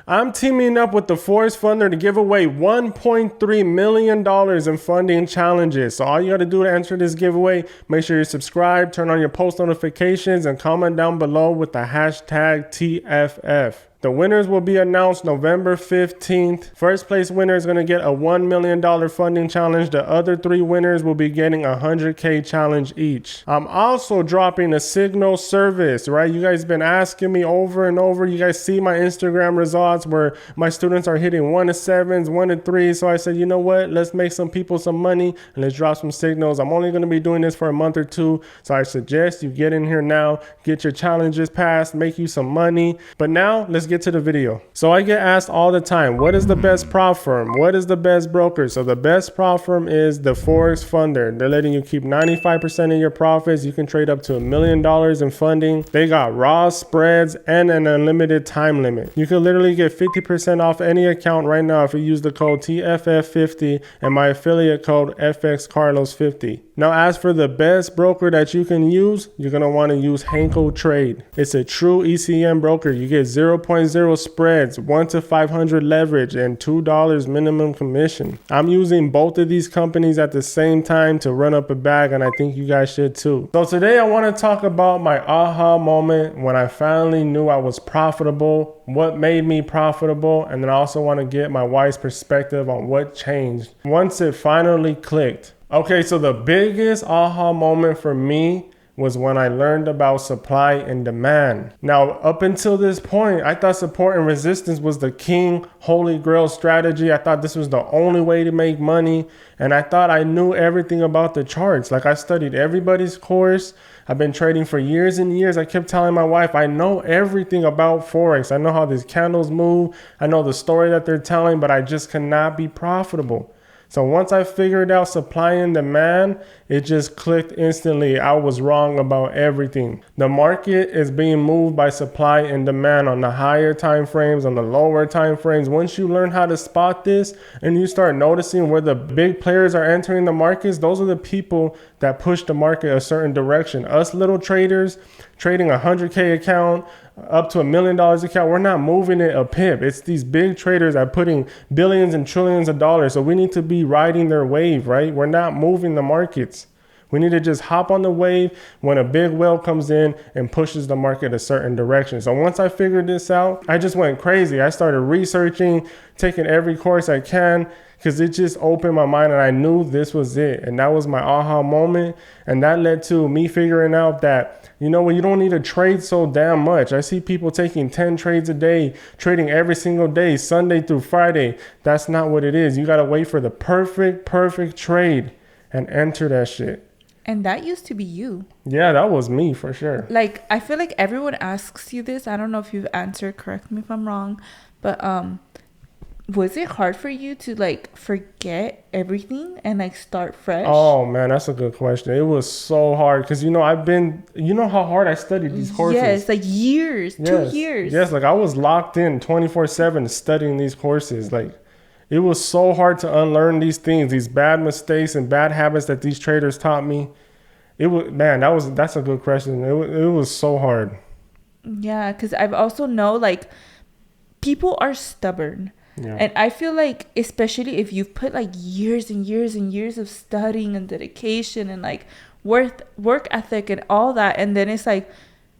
I'm teaming up with the Forex Funder to give away $1.3 million in funding challenges. So all you got to do to enter this giveaway, make sure you subscribe, turn on your post notifications, and comment down below with the hashtag TFF. The winners will be announced November 15th. First place winner is going to get a $1 million funding challenge. The other 3 winners will be getting a 100K challenge each. I'm also dropping a signal service, right? You guys been asking me over and over. You guys see my Instagram results where my students are hitting 1 to 7s, 1 to 3. So I said, you know what? Let's make some people some money and let's drop some signals. I'm only going to be doing this for a month or 2. So I suggest you get in here now, get your challenges passed, make you some money. But now let's get to the video. So I get asked all the time, what is the best prop firm? What is the best broker? So the best prop firm is the Forex Funder. They're letting you keep 95% of your profits. You can trade up to $1 million in funding. They got raw spreads and an unlimited time limit. You can literally get 50% off any account right now if you use the code TFF50 and my affiliate code FXCarlos50. Now, as for the best broker that you can use, you're going to want to use Henkel Trade. It's a true ECM broker. You get 0.0 spreads, 1 to 500 leverage, and $2 minimum commission. I'm using both of these companies at the same time to run up a bag, and I think you guys should too. So today I want to talk about my aha moment when I finally knew I was profitable, what made me profitable, and then I also want to get my wife's perspective on what changed once it finally clicked. Okay, so the biggest aha moment for me was when I learned about supply and demand. Now, up until this point, I thought support and resistance was the king holy grail strategy. I thought this was the only way to make money. And I thought I knew everything about the charts. Like, I studied everybody's course. I've been trading for years and years. I kept telling my wife, I know everything about Forex. I know how these candles move. I know the story that they're telling, but I just cannot be profitable. So once I figured out supply and demand, it just clicked instantly. I was wrong about everything. The market is being moved by supply and demand on the higher time frames, on the lower time frames. Once you learn how to spot this and you start noticing where the big players are entering the markets, those are the people that push the market a certain direction. Us little traders trading a 100K account up to $1 million account, we're not moving it a pip. It's these big traders that are putting billions and trillions of dollars. So we need to be riding their wave, right? We're not moving the markets. We need to just hop on the wave when a big whale comes in and pushes the market a certain direction. So once I figured this out, I just went crazy. I started researching, taking every course I can, because it just opened my mind and I knew this was it. And that was my aha moment. And that led to me figuring out that, you know, you don't need to trade so damn much. I see people taking 10 trades a day, trading every single day, Sunday through Friday. That's not what it is. You got to wait for the perfect trade and enter that shit. And that used to be you. Yeah, that was me for sure. Like, I feel like everyone asks you this. I don't know if you've answered, correct me if I'm wrong, but was it hard for you to like forget everything and like start fresh? Oh man, that's a good question. It was so hard because, you know, you know how hard I studied these courses. Yes, like years, yes. 2 years. Yes, like I was locked in 24/7 studying these courses. Like, it was so hard to unlearn these things, these bad mistakes and bad habits that these traders taught me. It was, man, that's a good question. It was so hard. Yeah, because I've also know like people are stubborn. Yeah. And I feel like, especially if you've put like years and years and years of studying and dedication and like work ethic and all that, and then it's like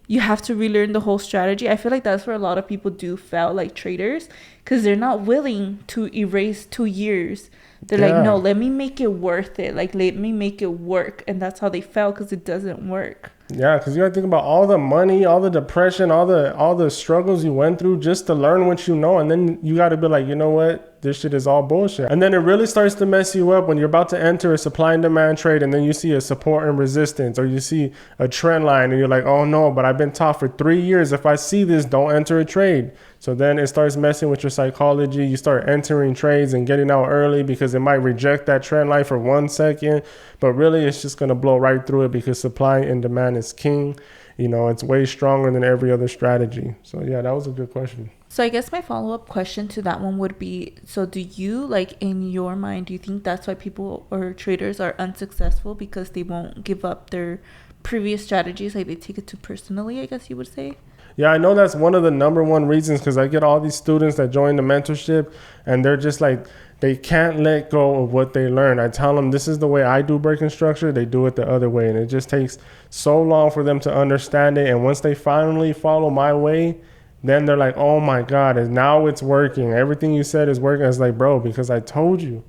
you have to relearn the whole strategy. I feel like that's where a lot of people do fail, like traders, because they're not willing to erase 2 years. They're like, no, let me make it worth it. Like, let me make it work. And that's how they fail, because it doesn't work. Yeah, because you got to think about all the money, all the depression, all the struggles you went through just to learn what you know. And then you got to be like, you know what? This shit is all bullshit. And then it really starts to mess you up when you're about to enter a supply and demand trade, and then you see a support and resistance, or you see a trend line and you're like, oh no, but I've been taught for 3 years, if I see this, don't enter a trade. So then it starts messing with your psychology. You start entering trades and getting out early because it might reject that trend line for 1 second, but really it's just going to blow right through it because supply and demand is king. You know, it's way stronger than every other strategy. So yeah, that was a good question. So I guess my follow-up question to that one would be, so do you, like, in your mind, do you think that's why people or traders are unsuccessful, because they won't give up their previous strategies? Like, they take it too personally, I guess you would say? Yeah, I know that's one of the number one reasons, because I get all these students that join the mentorship and they're just like, they can't let go of what they learn. I tell them this is the way I do breaking structure. They do it the other way. And it just takes so long for them to understand it. And once they finally follow my way, then they're like, oh my God, and now it's working. Everything you said is working. It's like, bro, because I told you.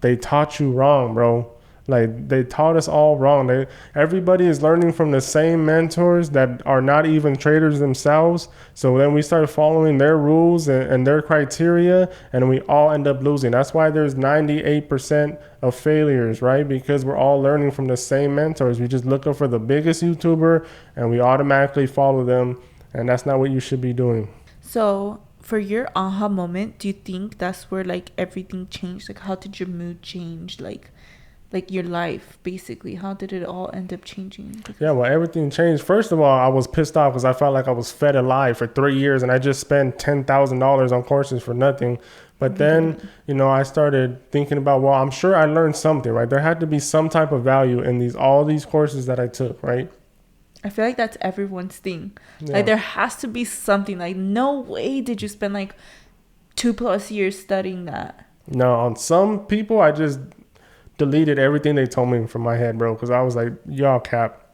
They taught you wrong, bro. Like, they taught us all wrong. Everybody is learning from the same mentors that are not even traders themselves. So then we start following their rules and their criteria, and we all end up losing. That's why there's 98% of failures, right? Because we're all learning from the same mentors. We just looking for the biggest YouTuber, and we automatically follow them, and that's not what you should be doing. So for your aha moment, do you think that's where like everything changed? Like, how did your mood change? Like your life, basically, how did it all end up changing? Yeah, well, everything changed. First of all, I was pissed off because I felt like I was fed a lie for 3 years, and I just spent $10,000 on courses for nothing. But then, I started thinking about, well, I'm sure I learned something, right? There had to be some type of value in all these courses that I took, right? I feel like that's everyone's thing. Yeah. Like, there has to be something. Like, no way did you spend like 2+ years studying that. No, on some people, I just deleted everything they told me from my head, bro, because I was like, y'all cap.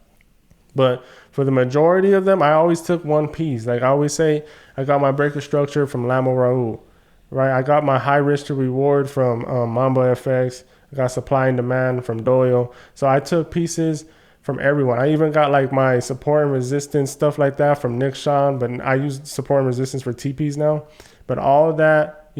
But for the majority of them, I always took one piece. Like I always say, I got my breaker structure from Lamo Raul, right? I got my high risk to reward from Mamba FX. I got supply and demand from Doyle. So I took pieces from everyone. I even got like my support and resistance stuff like that from Nick Sean, but I use support and resistance for TPs now. But all of that,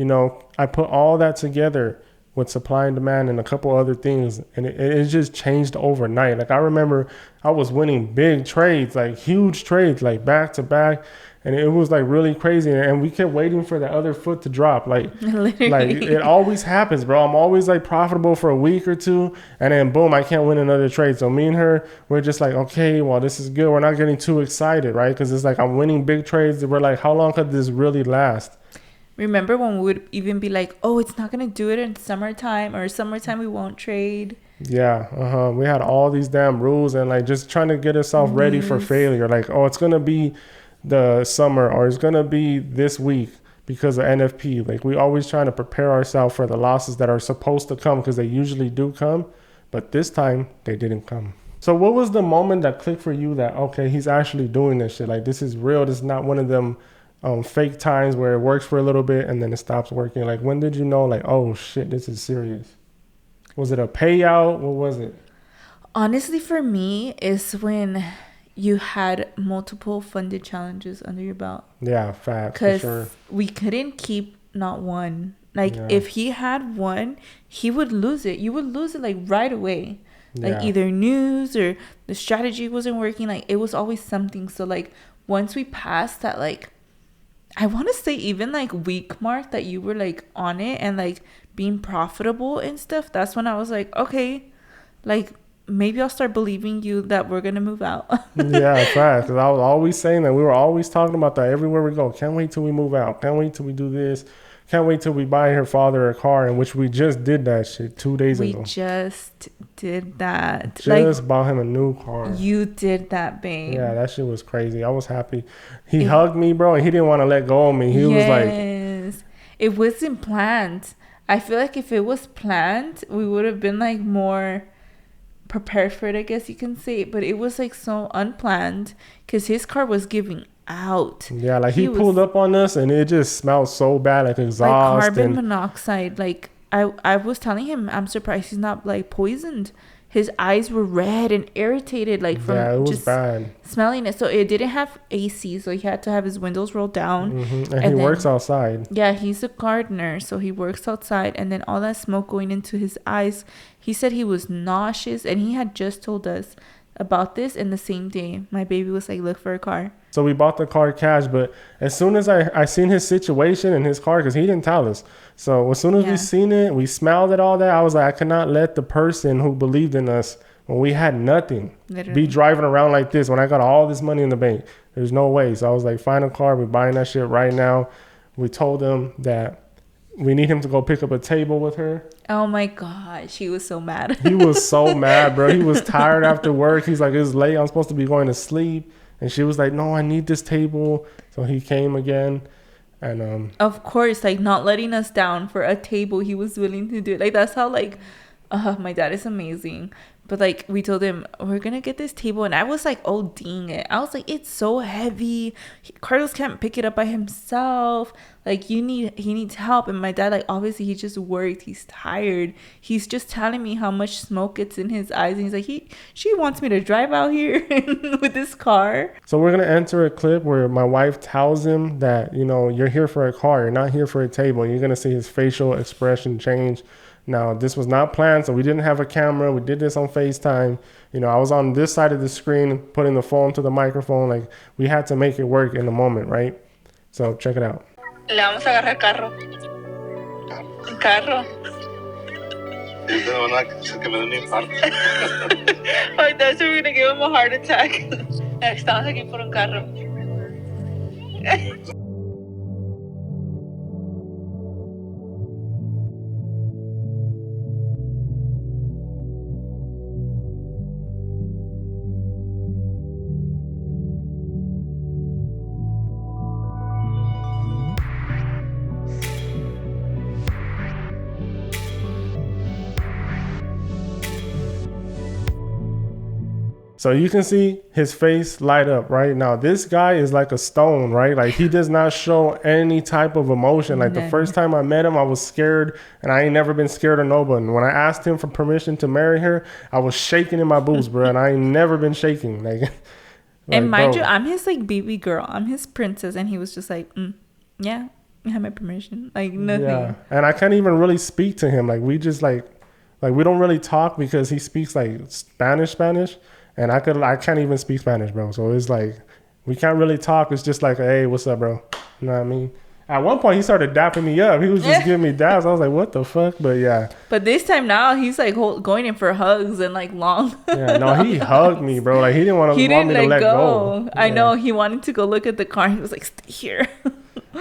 I put all that together with supply and demand and a couple other things, and it just changed overnight. Like I remember I was winning big trades, like huge trades, like back to back, and it was like really crazy, and we kept waiting for the other foot to drop. Like it always happens, bro. I'm always like profitable for a week or two, and then boom, I can't win another trade. So me and her, we're just like, okay, well, this is good. We're not getting too excited, right? Because it's like I'm winning big trades. We're like, how long could this really last? Remember when we would even be like, oh, it's not going to do it in summertime, or summertime we won't trade. Yeah, we had all these damn rules and like just trying to get ourselves ready for failure. Like, oh, it's going to be the summer, or it's going to be this week because of NFP. Like we always trying to prepare ourselves for the losses that are supposed to come, because they usually do come. But this time they didn't come. So what was the moment that clicked for you that, okay, he's actually doing this shit? Like this is real. This is not one of them fake times where it works for a little bit and then it stops working. Like when did you know, like, oh shit, this is serious? Was it a payout? What was it? Honestly, for me, is when you had multiple funded challenges under your belt. Yeah, facts. Because sure. We couldn't keep not one. Like if he had one, he would lose it. You would lose it like right away. Like either news or the strategy wasn't working. Like it was always something. So like once we passed that, like I want to say even like week mark that you were like on it and like being profitable and stuff, that's when I was like, okay, like maybe I'll start believing you that we're going to move out. Yeah, fact. Because I was always saying that. We were always talking about that everywhere we go. Can't wait till we move out. Can't wait till we do this. Can't wait till we buy her father a car, in which we just did that shit 2 days ago. We just did that. Just bought him a new car. You did that, babe. Yeah, that shit was crazy. I was happy. He hugged me, bro, and he didn't want to let go of me. He was like... Yes. It wasn't planned. I feel like if it was planned, we would have been like more prepared for it, I guess you can say. But it was like so unplanned because his car was giving out. Yeah, like he pulled up on us and it just smelled so bad, like exhaust, like carbon monoxide. Like I was telling him, I'm surprised he's not like poisoned. His eyes were red and irritated, like from it was just bad smelling it. So it didn't have AC, so he had to have his windows rolled down. And he works outside. Yeah, he's a gardener, so he works outside, and then all that smoke going into his eyes. He said he was nauseous, and he had just told us about this, and the same day my baby was like, look for a car. So we bought the car cash, but as soon as I seen his situation in his car, because he didn't tell us, so as soon as we seen it, we smelled it, all that, I was like, I cannot let the person who believed in us when we had nothing be driving around like this when I got all this money in the bank. There's no way. So I was like, find a car, we're buying that shit right now. We told him that we need him to go pick up a table with her. Oh my gosh, he was so mad. He was so mad, bro. He was tired after work. He's like, it's late, I'm supposed to be going to sleep. And she was like, no, I need this table. So he came again. And of course, like, not letting us down for a table, he was willing to do it. Like, that's how, like, my dad is amazing. But, like, we told him, we're gonna get this table, and I was like, oh, dang it. I was like, it's so heavy. Carlos can't pick it up by himself. Like, he needs help. And my dad, like, obviously he just worked. He's tired. He's just telling me how much smoke gets in his eyes, and he's like, she wants me to drive out here with this car. So we're gonna enter a clip where my wife tells him that, you know, you're here for a car, you're not here for a table. You're gonna see his facial expression change. Now, this was not planned, so we didn't have a camera. We did this on FaceTime. You know, I was on this side of the screen, putting the phone to the microphone. Like, we had to make it work in the moment, right? So, check it out. Le vamos a agarrar carro. Carro. I thought we were going to give him a heart attack. Estamos aquí por un carro. So you can see his face light up right now. This guy is like a stone, right? Like, he does not show any type of emotion. Like, the first time I met him, I was scared, and I ain't never been scared of nobody. When I asked him for permission to marry her, I was shaking in my boots, bro, and I ain't never been shaking. Like and mind you, I'm his, like, baby girl. I'm his princess, and he was just like, yeah, you have my permission. Like, nothing. Yeah, and I can't even really speak to him. Like, we just like we don't really talk because he speaks like Spanish. And I can't even speak Spanish, bro. So it's like, we can't really talk. It's just like, hey, what's up, bro? You know what I mean? At one point, he started dapping me up. He was just giving me daps. I was like, what the fuck? But yeah. But this time now, he's like going in for hugs and like long. Yeah, no, he hugged me, bro. Like, he didn't want me to let go. I know. He wanted to go look at the car. He was like, stay here.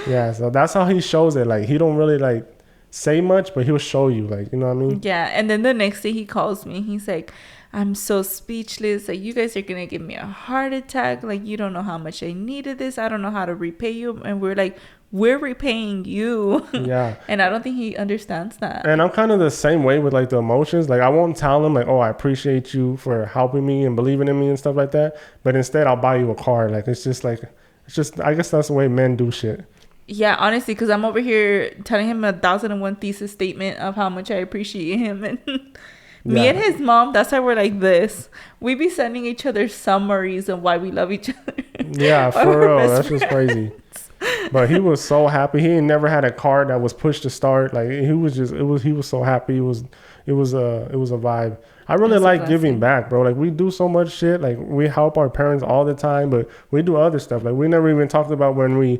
Yeah, so that's how he shows it. Like, he don't really like say much, but he'll show you, like, you know what I mean? Yeah, and then the next day he calls me. He's like, I'm so speechless. Like, you guys are gonna give me a heart attack. Like, you don't know how much I needed this. I don't know how to repay you. And we're like, we're repaying you. Yeah. And I don't think he understands that. And I'm kind of the same way with like the emotions. Like, I won't tell him like, oh, I appreciate you for helping me and believing in me and stuff like that. But instead, I'll buy you a car. Like, it's just I guess that's the way men do shit. Yeah, honestly, because I'm over here telling him 1,001 thesis statement of how much I appreciate him. And me and his mom, that's why we're like this. We be sending each other summaries of why we love each other. Yeah, for real. That's just crazy. But he was so happy. He ain't never had a car that was pushed to start. Like, he was so happy. It was a vibe. I really like giving back, bro. Like, we do so much shit. Like, we help our parents all the time, but we do other stuff. Like, we never even talked about when we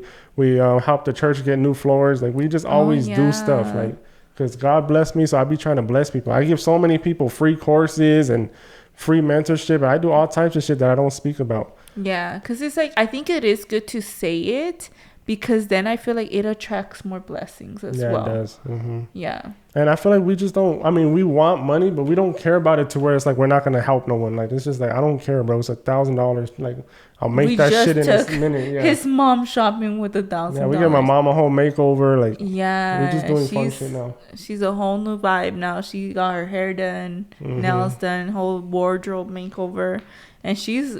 helped the church get new floors. Like, we just always do stuff. Like, because God bless me, so I be trying to bless people. I give so many people free courses and free mentorship. And I do all types of shit that I don't speak about. Yeah, because it's like, I think it is good to say it, because then I feel like it attracts more blessings as well. Yeah, it does. Mm-hmm. Yeah. And I feel like we just don't, I mean, we want money, but we don't care about it to where it's like, we're not going to help no one. Like, it's just like, I don't care, bro. It's $1,000. Like, I'll make that shit in a minute. Yeah. His mom shopping with $1,000. Yeah, we give my mom a whole makeover. Like, yeah, we're just doing fun shit now. She's a whole new vibe now. She got her hair done, nails done, whole wardrobe makeover. And she's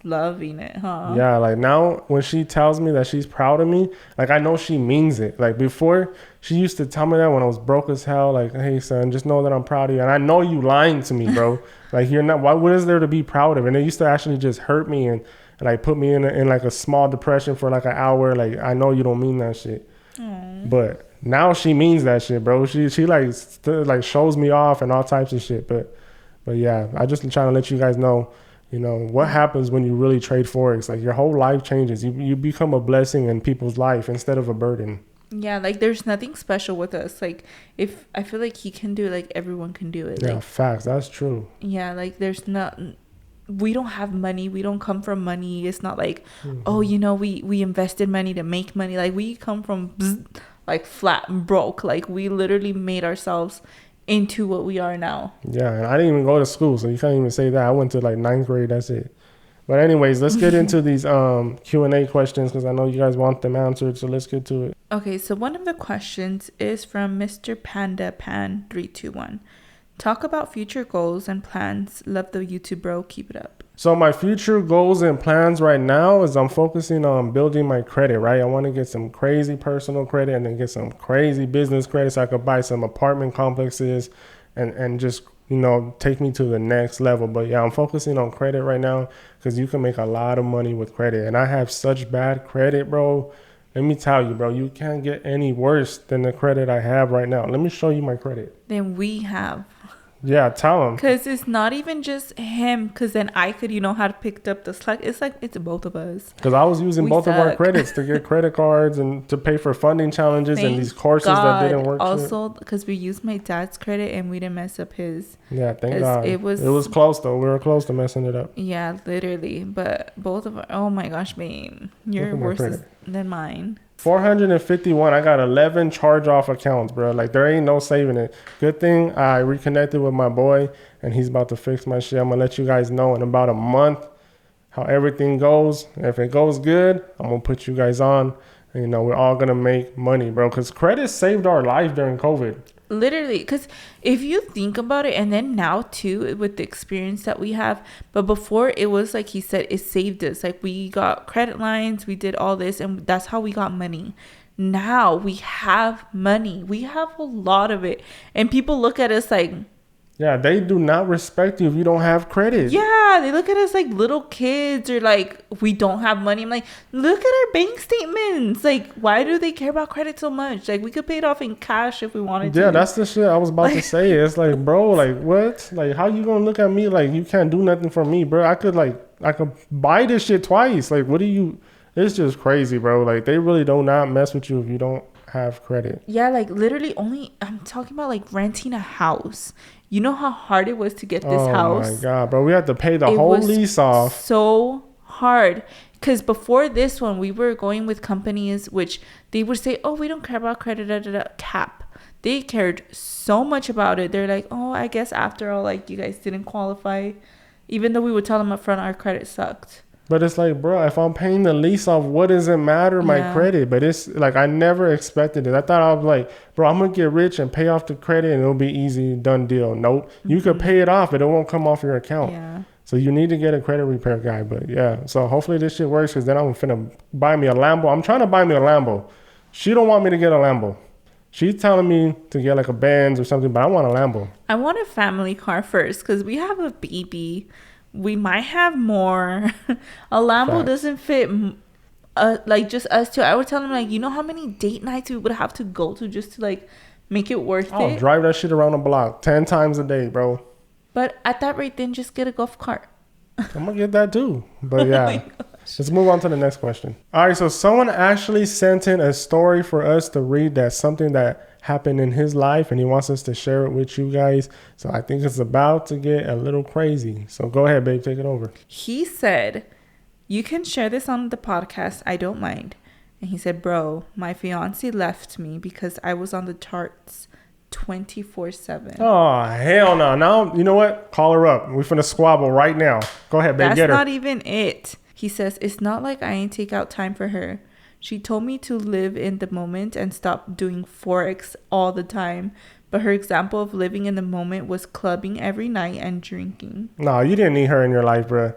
loving it, huh? Yeah, like now when she tells me that she's proud of me, like I know she means it. Like before, she used to tell me that when I was broke as hell, like, hey son, just know that I'm proud of you. And I know you lying to me, bro. Like you're not, what is there to be proud of? And it used to actually just hurt me and like put me in like a small depression for like an hour. Like I know you don't mean that shit. But now she means that shit, bro. She like shows me off and all types of shit. But yeah, I just trying to let you guys know, you know, what happens when you really trade Forex. Like your whole life changes. You become a blessing in people's life instead of a burden. Yeah, like there's nothing special with us. Like if I feel like he can do it, like everyone can do it. Yeah, like, facts. That's true. Yeah, like there's not, we don't have money. We don't come from money. It's not like, oh, you know, we invested money to make money. Like we come from like flat and broke. Like we literally made ourselves into what we are now. Yeah, and I didn't even go to school, so you can't even say that. I went to like 9th grade. That's it. But anyways, let's get into these Q&A questions because I know you guys want them answered. So let's get to it. Okay, so one of the questions is from Mr. Panda Pan 321. Talk about future goals and plans. Love the YouTube, bro. Keep it up. So my future goals and plans right now is I'm focusing on building my credit, right? I want to get some crazy personal credit and then get some crazy business credit so I could buy some apartment complexes and just, you know, take me to the next level. But yeah, I'm focusing on credit right now because you can make a lot of money with credit. And I have such bad credit, bro. Let me tell you, bro, you can't get any worse than the credit I have right now. Let me show you my credit. Then we have. Yeah, tell him. Because it's not even just him. Because then I could, have picked up the slack. It's like, it's both of us. Because I was using both of our credits to get credit cards and to pay for funding challenges and these courses that didn't work. Also, because we used my dad's credit and we didn't mess up his. Yeah, thank God. It was close, though. We were close to messing it up. Yeah, literally. But both of our, oh my gosh, babe. You're worse than mine. 451. I got 11 charge-off accounts, bro. Like, there ain't no saving it. Good thing I reconnected with my boy, and he's about to fix my shit. I'm going to let you guys know in about a month how everything goes. If it goes good, I'm going to put you guys on. And, we're all going to make money, bro, because credit saved our life during COVID. Literally, because if you think about it, and then now too with the experience that we have, but before it was like he said, it saved us. Like we got credit lines, we did all this, and that's how we got money. Now we have money, we have a lot of it, and people look at us like, yeah, they do not respect you if you don't have credit. Yeah, they look at us like little kids, or like we don't have money. I'm like, look at our bank statements. Like, why do they care about credit so much? Like, we could pay it off in cash if we wanted to. Yeah, that's the shit I was about to say. It's like, bro, like, what? Like, how you gonna look at me like you can't do nothing for me, bro? I could buy this shit twice. Like, what do you? It's just crazy, bro. Like, they really do not mess with you if you don't have credit. Yeah, like literally I'm talking about like renting a house. You know how hard it was to get this house? Oh my God, bro. We had to pay the whole lease off. So hard. Because before this one, we were going with companies which they would say, oh, we don't care about credit, cap. They cared so much about it. They're like, oh, I guess after all, like, you guys didn't qualify. Even though we would tell them up front our credit sucked. But it's like, bro, if I'm paying the lease off, what does it matter, my credit? But it's like, I never expected it. I thought I was like, bro, I'm going to get rich and pay off the credit and it'll be easy, done deal. Nope. You could pay it off, but it won't come off your account. Yeah. So you need to get a credit repair guy. But yeah, so hopefully this shit works because then I'm finna buy me a Lambo. I'm trying to buy me a Lambo. She don't want me to get a Lambo. She's telling me to get like a Benz or something, but I want a Lambo. I want a family car first because we have a baby. We might have more. A Lambo doesn't fit like just us two. I would tell him like, you know how many date nights we would have to go to just to like make it worth it? I'll drive that shit around the block 10 times a day, bro. But at that rate, then just get a golf cart. I'm gonna get that too. But yeah, let's move on to the next question. All right, so someone actually sent in a story for us to read. That's something that happened in his life and he wants us to share it with you guys. So I think it's about to get a little crazy. So go ahead, babe, take it over. He said, you can share this on the podcast, I don't mind. And he said, bro, my fiance left me because I was on the charts 24/7. Oh, hell no. Now, you know what? Call her up. We're finna squabble right now. Go ahead, babe. Get her. That's not even it. He says, it's not like I ain't take out time for her. She told me to live in the moment and stop doing Forex all the time. But her example of living in the moment was clubbing every night and drinking. No, you didn't need her in your life, bro.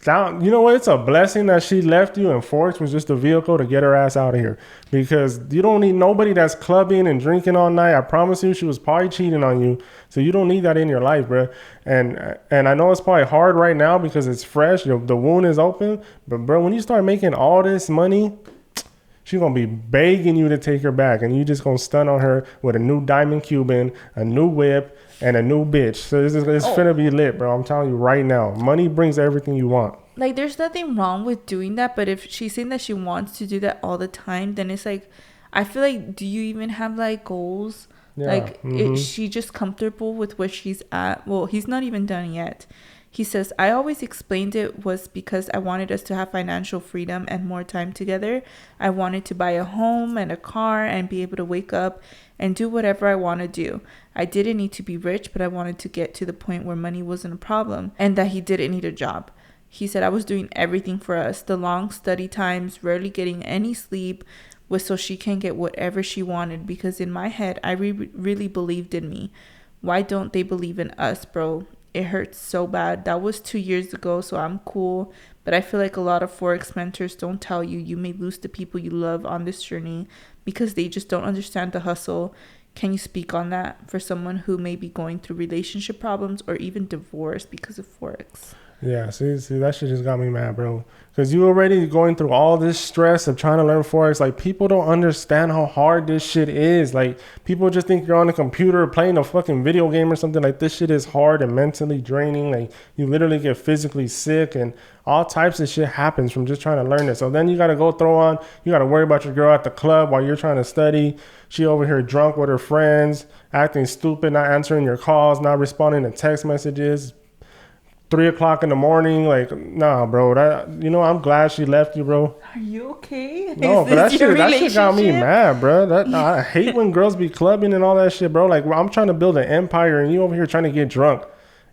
You know what? It's a blessing that she left you and Forex was just a vehicle to get her ass out of here. Because you don't need nobody that's clubbing and drinking all night. I promise you, she was probably cheating on you. So you don't need that in your life, bro. And I know it's probably hard right now because it's fresh. The wound is open. But, bro, when you start making all this money, she's going to be begging you to take her back. And you just going to stun on her with a new diamond Cuban, a new whip, and a new bitch. So it's finna be lit, bro. I'm telling you right now. Money brings everything you want. Like, there's nothing wrong with doing that. But if she's saying that she wants to do that all the time, then it's like, I feel like, do you even have, like, goals? Yeah. Like, is she just comfortable with where she's at? Well, he's not even done yet. He says, I always explained it was because I wanted us to have financial freedom and more time together. I wanted to buy a home and a car and be able to wake up and do whatever I want to do. I didn't need to be rich, but I wanted to get to the point where money wasn't a problem and that he didn't need a job. He said, I was doing everything for us. The long study times, rarely getting any sleep, was so she can get whatever she wanted. Because in my head, I really believed in me. Why don't they believe in us, bro? It hurts so bad. That was 2 years ago, so I'm cool. But I feel like a lot of Forex mentors don't tell you you may lose the people you love on this journey because they just don't understand the hustle. Can you speak on that for someone who may be going through relationship problems or even divorce because of Forex? Yeah, see, that shit just got me mad, bro. Because you already going through all this stress of trying to learn Forex. Like, people don't understand how hard this shit is. Like, people just think you're on a computer playing a fucking video game or something. Like, this shit is hard and mentally draining. Like, you literally get physically sick and all types of shit happens from just trying to learn it. So then you got to go you got to worry about your girl at the club while you're trying to study. She over here drunk with her friends, acting stupid, not answering your calls, not responding to text messages. 3 o'clock in the morning, like, nah, bro. I'm glad she left you, bro. Are you okay? No, but that shit got me mad, bro. I hate when girls be clubbing and all that shit, bro. Like, I'm trying to build an empire, and you over here trying to get drunk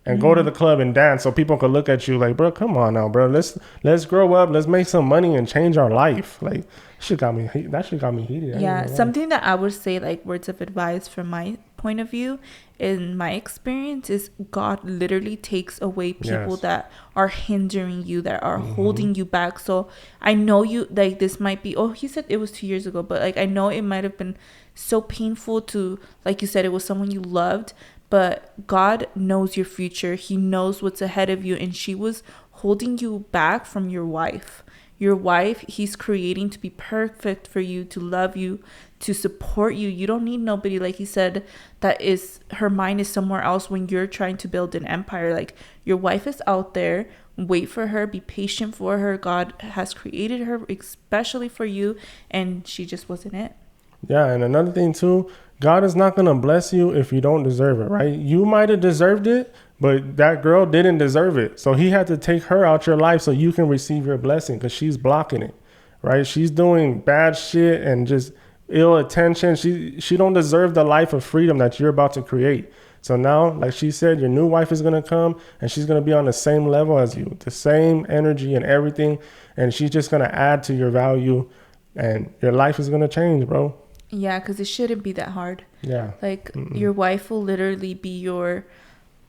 and go to the club and dance so people can look at you like, bro, come on now, bro. Let's grow up. Let's make some money and change our life. Like, that shit got me heated. Yeah, something that I would say, like, words of advice from my point of view, in my experience, is God literally takes away people that are hindering you, that are holding you back. So I know you, like, this might be, he said it was 2 years ago, but like, I know it might have been so painful to, like you said, it was someone you loved, but God knows your future. He knows what's ahead of you, and she was holding you back from your wife. Your wife, he's creating to be perfect for you, to love you, to support you. You don't need nobody, like he said, that is, her mind is somewhere else when you're trying to build an empire. Like, your wife is out there. Wait for her. Be patient for her. God has created her especially for you, and she just wasn't it. Yeah, and another thing too, God is not going to bless you if you don't deserve it, right? You might have deserved it, but that girl didn't deserve it. So he had to take her out your life so you can receive your blessing, because she's blocking it, right? She's doing bad shit and just ill attention. She don't deserve the life of freedom that you're about to create. So now, like she said, your new wife is going to come and she's going to be on the same level as you, the same energy and everything. And she's just going to add to your value, and your life is going to change, bro. Yeah, because it shouldn't be that hard. Yeah. Like, your wife will literally be your,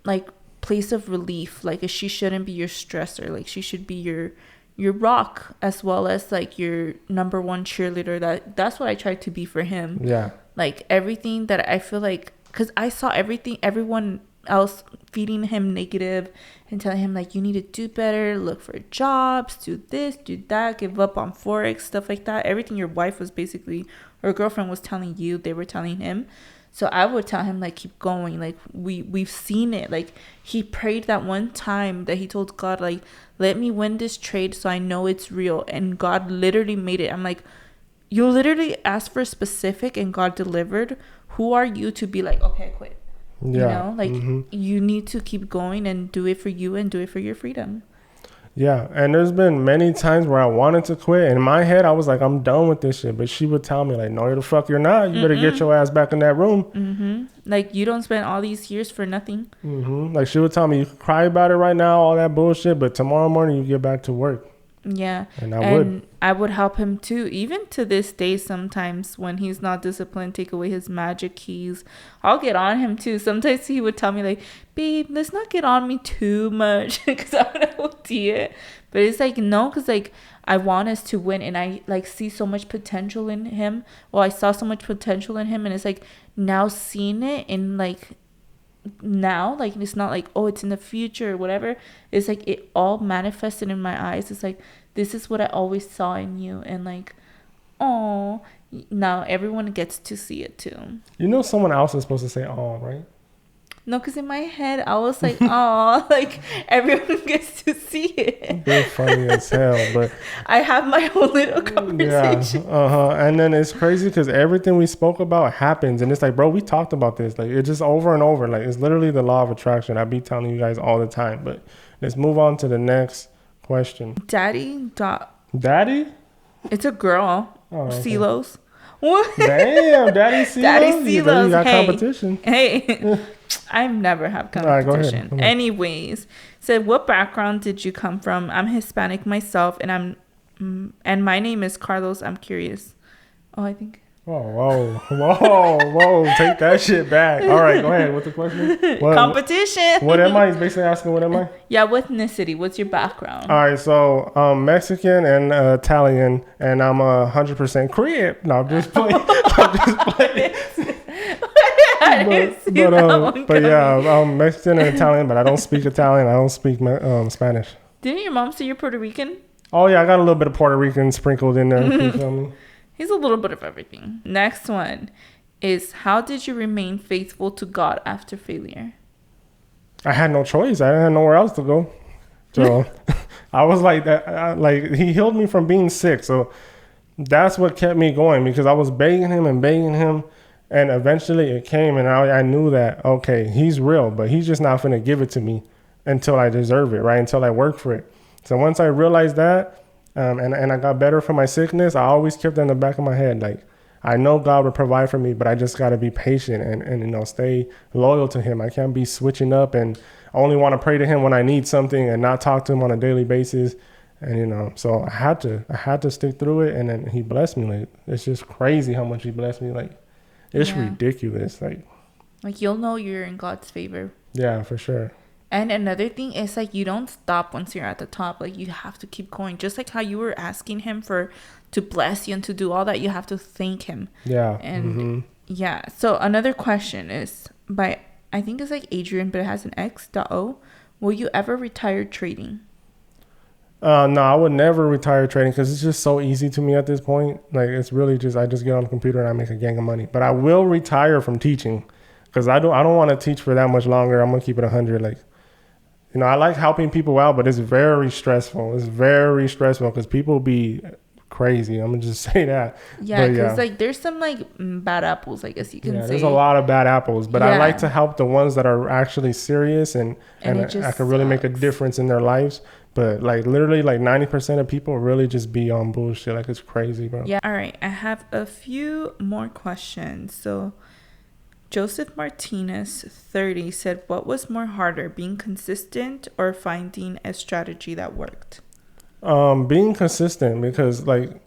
like, place of relief. Like, she shouldn't be your stressor. Like, she should be your rock, as well as, like, your number one cheerleader. That's what I tried to be for him. Yeah. Like, everything that I feel like, because I saw everyone else feeding him negative and telling him, like, you need to do better, look for jobs, do this, do that, give up on Forex, stuff like that. Everything your wife was basically, or girlfriend was telling you, they were telling him. So I would tell him, like, keep going. Like, we've seen it. Like, he prayed that one time that he told God, like, let me win this trade so I know it's real. And God literally made it. I'm like, you literally asked for a specific and God delivered. Who are you to be like, okay, I quit? Yeah. You know, like, you need to keep going and do it for you and do it for your freedom. Yeah, and there's been many times where I wanted to quit. In my head, I was like, I'm done with this shit. But she would tell me, like, no, the fuck you're not. You better get your ass back in that room. Like, you don't spend all these years for nothing. Like, she would tell me, you can cry about it right now, all that bullshit, but tomorrow morning you get back to work. Yeah. And I would help him too. Even to this day, sometimes when he's not disciplined, take away his magic keys. I'll get on him too. Sometimes he would tell me, like, babe, let's not get on me too much, because I would OD it. But it's like, no, because, like, I want us to win, and I, like, see so much potential in him. Well, I saw so much potential in him, and it's like, now seeing it in, like, now, like, it's not like, oh, it's in the future or whatever. It's like, it all manifested in my eyes. It's like, this is what I always saw in you, and, like, oh, now everyone gets to see it too. You know, someone else is supposed to say oh, right? No, because in my head I was like, oh, like, everyone gets to see it. You're funny as hell, but I have my own little conversation. Yeah, and then it's crazy because everything we spoke about happens, and it's like, bro, we talked about this. Like, it's just over and over. Like, it's literally the law of attraction. I be telling you guys all the time. But let's move on to the next question. Daddy? It's a girl. Oh, okay. Silos. What? Damn, Daddy Silos. Daddy Silos. You got hey. competition. Hey. I've never had All right, competition. go ahead. Anyways, said, what background did you come from? I'm Hispanic myself, and my name is Carlos. I'm curious. Oh, I think. Whoa. Take that shit back. All right, go ahead. What's the question? Competition. What am I? He's basically asking, what am I? Yeah, what ethnicity? What's your background? All right, so I'm Mexican and Italian, and I'm 100% Crip. No, I'm just playing. But yeah, I'm Mexican and Italian, but I don't speak Italian. I don't speak Spanish. Didn't your mom say you're Puerto Rican? Oh yeah, I got a little bit of Puerto Rican sprinkled in there. You feel me? He's a little bit of everything. Next one is, how did you remain faithful to God after failure? I had no choice. I didn't have nowhere else to go. So I was like that. Like, he healed me from being sick. So that's what kept me going, because I was begging him. And eventually it came, and I knew that, okay, he's real, but he's just not going to give it to me until I deserve it, right? Until I work for it. So once I realized that, and I got better from my sickness, I always kept that in the back of my head. Like, I know God would provide for me, but I just got to be patient and stay loyal to him. I can't be switching up and only want to pray to him when I need something and not talk to him on a daily basis. And, so I had to stick through it. And then he blessed me. Like, it's just crazy how much he blessed me. Like, it's ridiculous. Like, you'll know you're in God's favor. Yeah, for sure. And another thing is, like, you don't stop once you're at the top. Like, you have to keep going. Just like how you were asking him to bless you and to do all that, you have to thank him. Yeah. And yeah. So another question is by, I think it's like Adrian, but it has an X.O. Will you ever retire trading? No, I would never retire trading, because it's just so easy to me at this point. Like, it's really just, I just get on the computer and I make a gang of money. But I will retire from teaching, because I don't want to teach for that much longer. I'm gonna keep it 100. Like, I like helping people out, but it's very stressful. It's very stressful because people be crazy. I'm gonna just say that. Yeah, because like there's some like bad apples, I guess you can say. There's a lot of bad apples, but I like to help the ones that are actually serious and I can really make a difference in their lives. But like literally like 90% of people really just be on bullshit. Like, it's crazy, bro. Yeah. All right. I have a few more questions. So Joseph Martinez, 30, said, what was more harder, being consistent or finding a strategy that worked? Being consistent, because like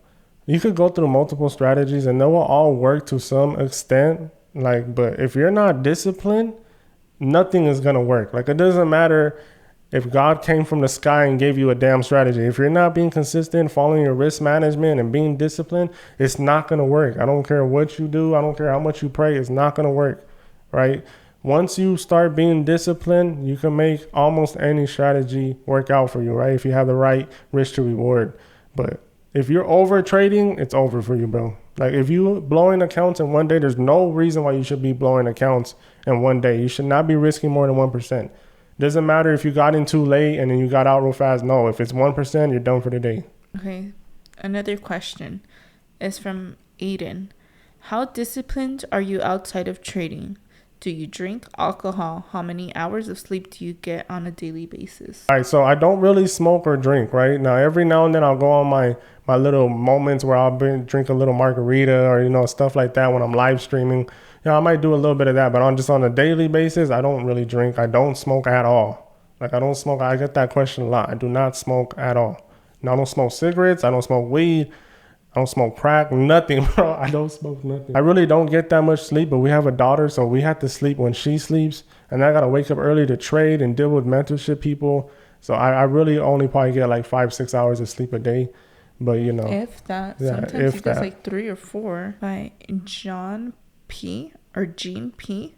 you could go through multiple strategies and they will all work to some extent. Like, but if you're not disciplined, nothing is going to work. Like, it doesn't matter if God came from the sky and gave you a damn strategy. If you're not being consistent, following your risk management and being disciplined, it's not going to work. I don't care what you do. I don't care how much you pray. It's not going to work, right? Once you start being disciplined, you can make almost any strategy work out for you, right? If you have the right risk to reward. But if you're over trading, it's over for you, bro. Like, if you blowing accounts in one day, there's no reason why you should be blowing accounts in one day. You should not be risking more than 1%. Doesn't matter if you got in too late and then you got out real fast. No, if it's 1%, you're done for the day. Okay. Another question is from Aiden. How disciplined are you outside of trading? Do you drink alcohol? How many hours of sleep do you get on a daily basis? All right, so I don't really smoke or drink, right? Now, every now and then I'll go on my little moments where I'll drink a little margarita or, stuff like that when I'm live streaming. I might do a little bit of that, but on a daily basis, I don't really drink. I don't smoke at all. Like, I don't smoke. I get that question a lot. I do not smoke at all. Now, I don't smoke cigarettes. I don't smoke weed. I don't smoke crack. Nothing, bro. I don't smoke nothing. I really don't get that much sleep, but we have a daughter, so we have to sleep when she sleeps. And I got to wake up early to trade and deal with mentorship people. So I really only probably get like 5-6 hours of sleep a day. But, if that. Yeah, sometimes it gets like 3 or 4. By John P. or Gene P.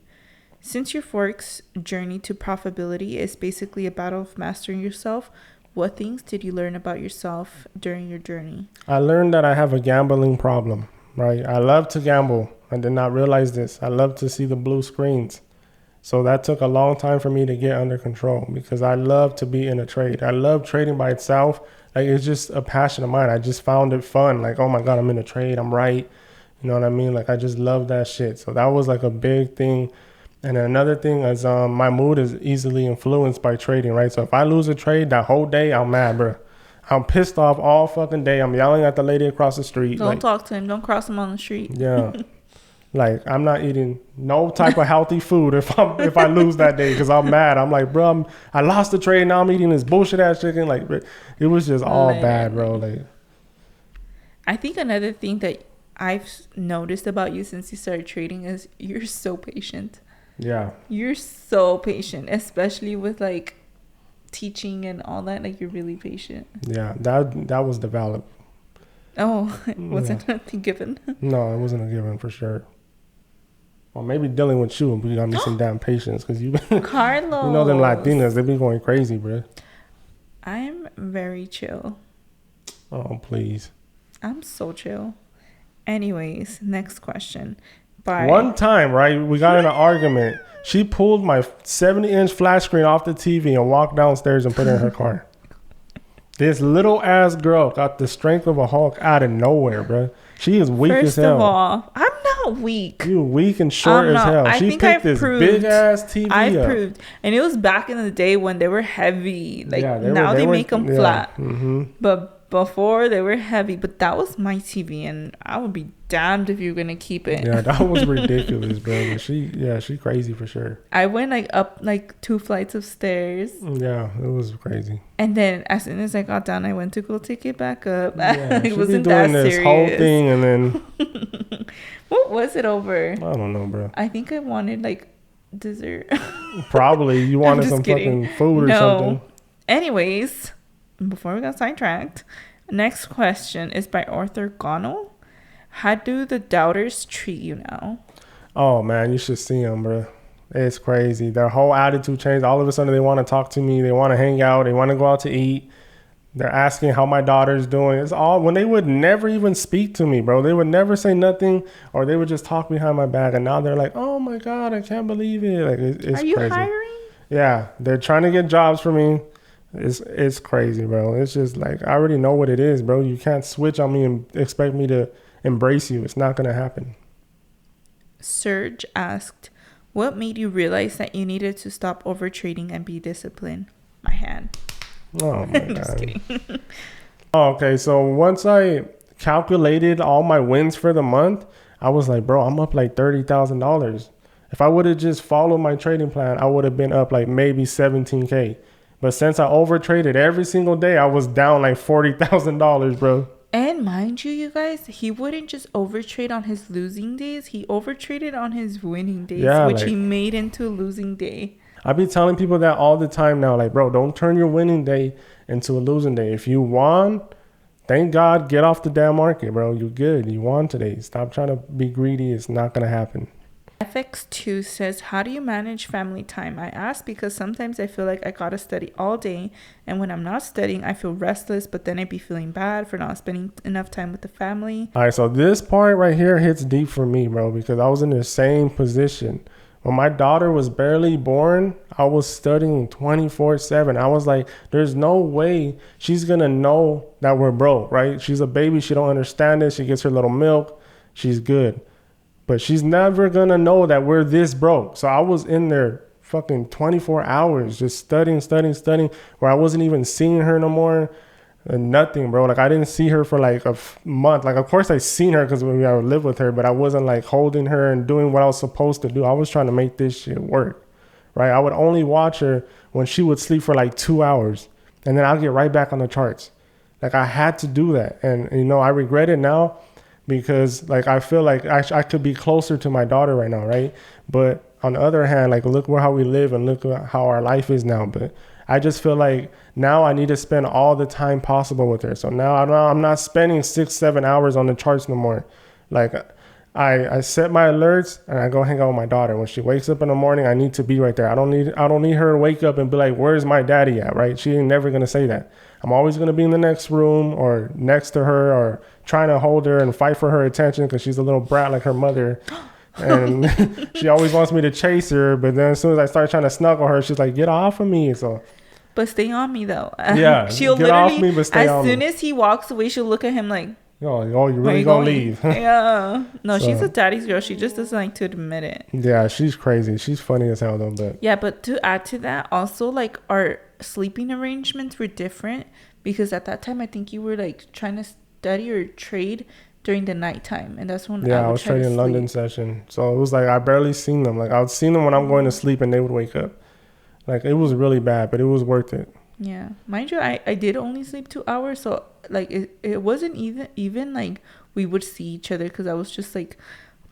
Since your Forex journey to profitability is basically a battle of mastering yourself, what things did you learn about yourself during your journey? I learned that I have a gambling problem, right? I love to gamble. I did not realize this. I love to see the blue screens. So that took a long time for me to get under control because I love to be in a trade. I love trading by itself. Like, it's just a passion of mine. I just found it fun. Like, oh my God, I'm in a trade. I'm right. You know what I mean? Like, I just love that shit. So that was like a big thing. And then another thing is my mood is easily influenced by trading, right? So if I lose a trade that whole day, I'm mad, bro. I'm pissed off all fucking day. I'm yelling at the lady across the street. Don't talk to him. Don't cross him on the street. Yeah. Like, I'm not eating no type of healthy food if I lose that day because I'm mad. I'm like, bro, I lost the trade. Now I'm eating this bullshit ass chicken. Like, it was just all bad, bro. Like, I think another thing that I've noticed about you since you started trading is you're so patient. Yeah. You're so patient, especially with like teaching and all that. Like, you're really patient. Yeah, that was developed. Oh, it wasn't a given. No, it wasn't a given for sure. Or maybe dealing with you, but you got me some damn patience because you, Carlos. you know them Latinas, they be going crazy, bro. I'm very chill. Oh, please. I'm so chill. Anyways, next question. One time, right, we got in an argument. She pulled my 70-inch flat screen off the TV and walked downstairs and put it in her car. This little ass girl got the strength of a Hulk out of nowhere, bro. She is weak as hell. First of all, I'm not weak. You weak and short as hell. She picked this big ass TV I've proved. And it was back in the day when they were heavy. Like, now they make them flat. Mm-hmm. But before, they were heavy. But that was my TV, and I would be damned if you're gonna keep it. Yeah, that was ridiculous, bro. But she crazy for sure. I went like up like 2 flights of stairs. Yeah, it was crazy. And then as soon as I got down, I went to go take it back up. Yeah, It wasn't that serious. This whole thing, and then what was it over? I don't know, bro. I think I wanted like dessert. Probably you wanted some fucking food or something. Anyways, before we got sidetracked, next question is by Arthur Gono. How do the doubters treat you now? Oh man, you should see them, bro. It's crazy. Their whole attitude changed. All of a sudden, they want to talk to me. They want to hang out. They want to go out to eat. They're asking how my daughter's doing. It's all when they would never even speak to me, bro. They would never say nothing, or they would just talk behind my back. And now they're like, "Oh my God, I can't believe it!" Like it's Are you crazy. hiring? Yeah, they're trying to get jobs for me. It's crazy, bro. It's just like I already know what it is, bro. You can't switch on me and expect me to embrace you. It's not gonna happen. Serge asked, what made you realize that you needed to stop overtrading and be disciplined? My hand. Oh my God. Just kidding. Okay, so once I calculated all my wins for the month, I was like, bro, I'm up like $30,000. If I would have just followed my trading plan, I would have been up like maybe 17K. But since I overtraded every single day, I was down like $40,000, bro. And mind you, you guys, he wouldn't just overtrade on his losing days. He overtraded on his winning days, which he made into a losing day. I be telling people that all the time now. Like, bro, don't turn your winning day into a losing day. If you won, thank God, get off the damn market, bro. You're good. You won today. Stop trying to be greedy. It's not going to happen. FX2 says, how do you manage family time? I ask because sometimes I feel like I gotta study all day, and when I'm not studying, I feel restless, but then I be feeling bad for not spending enough time with the family. All right, so this part right here hits deep for me, bro, because I was in the same position. When my daughter was barely born, I was studying 24/7. I was like, there's no way she's gonna know that we're broke, right? She's a baby. She don't understand it. She gets her little milk. She's good. But she's never gonna know that we're this broke. So I was in there fucking 24 hours just studying, where I wasn't even seeing her no more. And nothing, bro. Like, I didn't see her for like a month. Like, of course I seen her because I would live with her, but I wasn't like holding her and doing what I was supposed to do. I was trying to make this shit work, right? I would only watch her when she would sleep for like 2 hours, and then I'll get right back on the charts. Like, I had to do that. And, you know, I regret it now, because like I feel like I could be closer to my daughter right now, right? But on the other hand, like, look how we live and look at how our life is now. But I just feel like now I need to spend all the time possible with her. So now I'm not spending 6-7 hours on the charts no more. Like, I set my alerts and I go hang out with my daughter. When she wakes up in the morning, I need to be right there. I don't need her to wake up and be like, where's my daddy at, right? She ain't never gonna say that. I'm always gonna be in the next room or next to her or trying to hold her and fight for her attention because she's a little brat like her mother. And she always wants me to chase her, but then as soon as I start trying to snuggle her, she's like, get off of me. So, but stay on me though. Yeah, she'll get literally, off me, but stay on me. As soon as he walks away, she'll look at him like, oh, you really gonna leave? Yeah. No, so, she's a daddy's girl. She just doesn't like to admit it. Yeah, she's crazy. She's funny as hell though. But yeah, but to add to that, also like our sleeping arrangements were different because at that time I think you were like trying to study or trade during the nighttime, and that's when Yeah, I would was try to trading London sleep. session. So it was like I barely seen them. Like I would see them when I'm going to sleep and they would wake up. Like it was really bad, but it was worth it. Yeah, mind you, I did only sleep 2 hours, so like it wasn't even like we would see each other, because I was just like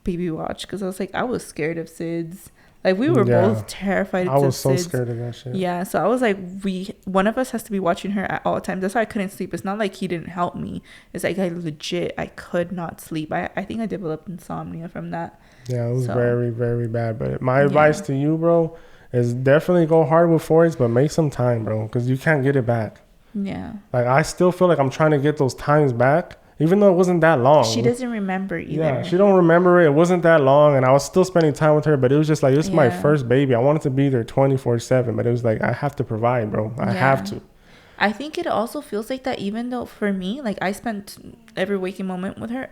baby watch, because I was scared of SIDS. Like we were Yeah. both terrified I of was so SIDS. scared of that shit. Yeah, so I was like, one of us has to be watching her at all times. That's why I couldn't sleep. It's not like he didn't help me. It's like I could not sleep. I think I developed insomnia from that. Yeah, it was So, very, very bad. But my advice to you, bro, is definitely go hard with 4H, but make some time, bro, because you can't get it back. yeah. Like I still feel like I'm trying to get those times back, even though it wasn't that long. She doesn't remember either. Yeah, she don't remember it. It wasn't that long, and I was still spending time with her. But it was just like, this is my first baby. I wanted to be there 24/7, but it was like I have to provide, bro. I have to. I think it also feels like that, even though for me, like I spent every waking moment with her.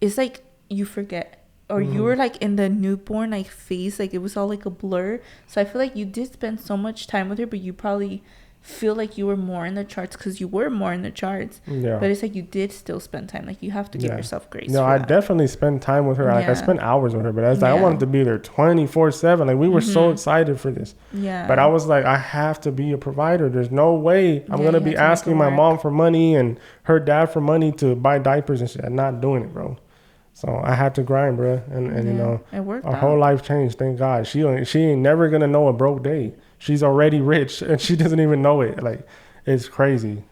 It's like you forget, or you were like in the newborn like phase, like it was all like a blur. So I feel like you did spend so much time with her, but you probably feel like you were more in the charts because you were more in the charts. Yeah. But it's like you did still spend time. Like you have to give yourself grace. No, I definitely spent time with her. Like I spent hours with her, but I was like, I wanted to be there 24/7. Like we were so excited for this. Yeah. But I was like, I have to be a provider. There's no way I'm gonna be asking my mom for money and her dad for money to buy diapers and shit. I'm not doing it, bro. So I had to grind, bro. And you know, it worked our out. whole life changed. Thank God. She ain't never gonna know a broke day. She's already rich and she doesn't even know it. Like it's crazy.